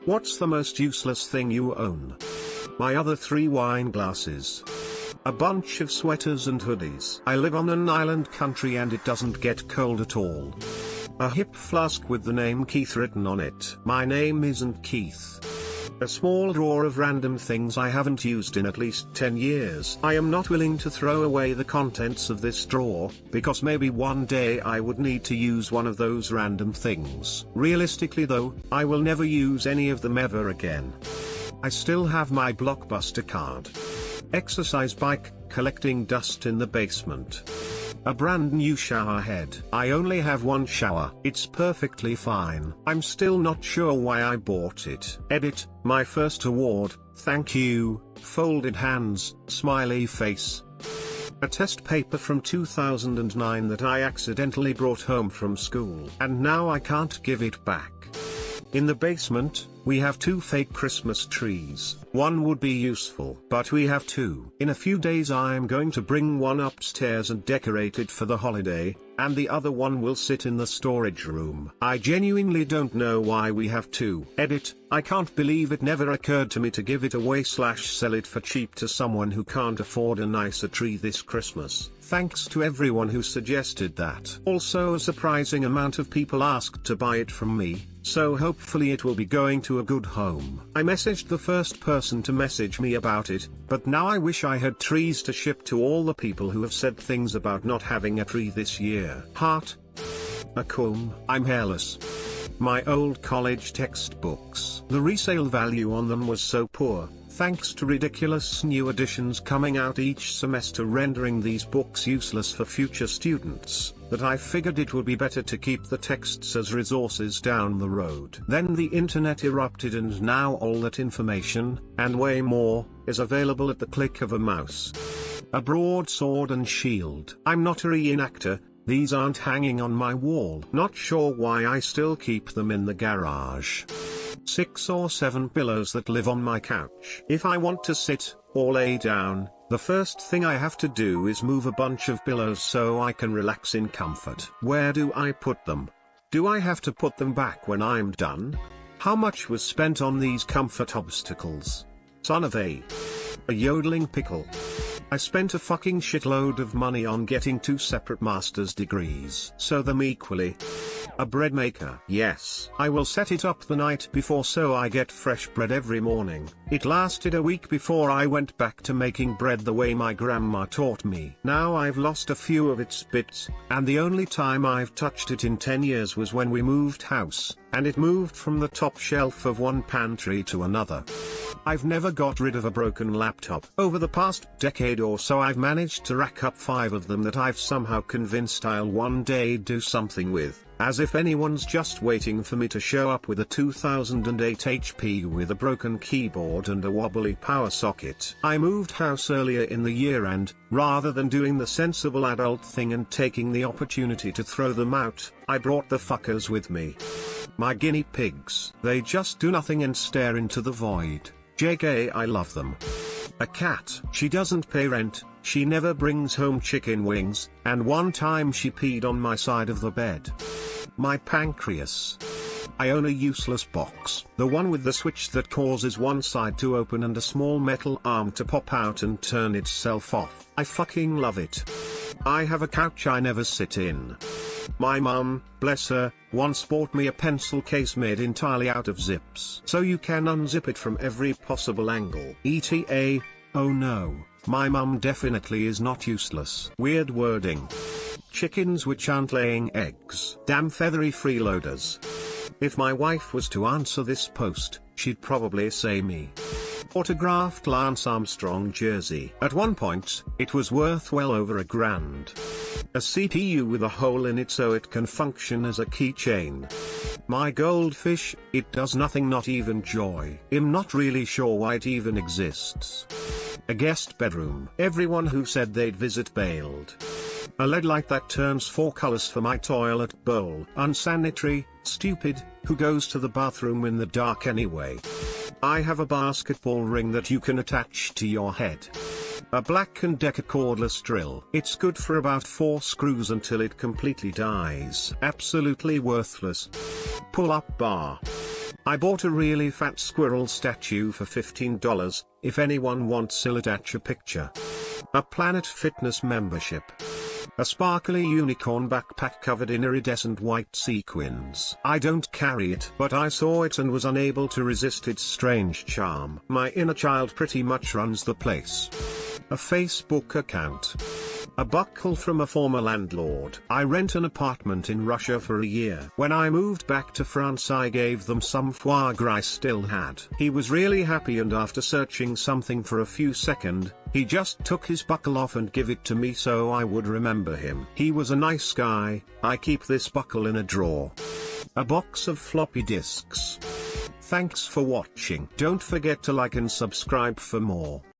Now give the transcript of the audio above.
What's the most useless thing you own? My other 3 wine glasses. A bunch of sweaters and hoodies. I live on an island country and it doesn't get cold at all. A hip flask with the name Keith written on it. My name isn't Keith. A small drawer of random things I haven't used in at least 10 years. I am not willing to throw away the contents of this drawer, because maybe one day I would need to use one of those random things. Realistically though, I will never use any of them ever again. I still have my Blockbuster card. Exercise bike, collecting dust in the basement. A brand new shower head. I only have one shower. It's perfectly fine. I'm still not sure why I bought it. Edit, my first award, thank you, folded hands, smiley face. A test paper from 2009 that I accidentally brought home from school. And now I can't give it back. In the basement, we have 2 fake Christmas trees. One would be useful, but we have 2. In a few days I am going to bring one upstairs and decorate it for the holiday, and the other one will sit in the storage room. I genuinely don't know why we have 2. Edit, I can't believe it never occurred to me to give it away / sell it for cheap to someone who can't afford a nicer tree this Christmas. Thanks to everyone who suggested that. Also a surprising amount of people asked to buy it from me, so hopefully it will be going to a good home. I messaged the first person to message me about it, but now I wish I had trees to ship to all the people who have said things about not having a tree this year. Heart. A comb. I'm hairless. My old college textbooks. The resale value on them was so poor, thanks to ridiculous new editions coming out each semester rendering these books useless for future students, that I figured it would be better to keep the texts as resources down the road. Then the internet erupted and now all that information, and way more, is available at the click of a mouse. A broadsword and shield. I'm not a reenactor. These aren't hanging on my wall. Not sure why I still keep them in the garage. 6 or 7 pillows that live on my couch. If I want to sit, or lay down, the first thing I have to do is move a bunch of pillows so I can relax in comfort. Where do I put them? Do I have to put them back when I'm done? How much was spent on these comfort obstacles? Son of a yodeling pickle. I spent a fucking shitload of money on getting 2 separate master's degrees. Sew them equally. A bread maker. Yes, I will set it up the night before so I get fresh bread every morning. It lasted a week before I went back to making bread the way my grandma taught me. Now I've lost a few of its bits, and the only time I've touched it in 10 years was when we moved house, and it moved from the top shelf of one pantry to another. I've never got rid of a broken laptop. Over the past decade or so I've managed to rack up 5 of them that I've somehow convinced I'll one day do something with. As if anyone's just waiting for me to show up with a 2008 HP with a broken keyboard and a wobbly power socket. I moved house earlier in the year and, rather than doing the sensible adult thing and taking the opportunity to throw them out, I brought the fuckers with me. My guinea pigs. They just do nothing and stare into the void. JK, I love them. A cat. She doesn't pay rent, she never brings home chicken wings, and one time she peed on my side of the bed. My pancreas. I own a useless box. The one with the switch that causes one side to open and a small metal arm to pop out and turn itself off. I fucking love it. I have a couch I never sit in. My mum, bless her, once bought me a pencil case made entirely out of zips. So you can unzip it from every possible angle. ETA, oh no, my mum definitely is not useless. Weird wording. Chickens which aren't laying eggs. Damn feathery freeloaders. If my wife was to answer this post, she'd probably say me. Autographed Lance Armstrong jersey. At one point, it was worth well over $1,000. A CPU with a hole in it so it can function as a keychain. My goldfish, it does nothing, not even joy. I'm not really sure why it even exists. A guest bedroom. Everyone who said they'd visit bailed. A LED light that turns 4 colors for my toilet bowl. Unsanitary, stupid, who goes to the bathroom in the dark anyway? I have a basketball ring that you can attach to your head. A Black & Decker cordless drill. It's good for about 4 screws until it completely dies. Absolutely worthless. Pull-up bar. I bought a really fat squirrel statue for $15, if anyone wants I'll attach a picture. A Planet Fitness membership. A sparkly unicorn backpack covered in iridescent white sequins. I don't carry it, but I saw it and was unable to resist its strange charm. My inner child pretty much runs the place. A Facebook account. A buckle from a former landlord. I rent an apartment in Russia for a year. When I moved back to France I gave them some foie gras I still had. He was really happy, and after searching something for a few seconds, he just took his buckle off and give it to me so I would remember him. He was a nice guy. I keep this buckle in a drawer. A box of floppy disks. Thanks for watching. Don't forget to like and subscribe for more.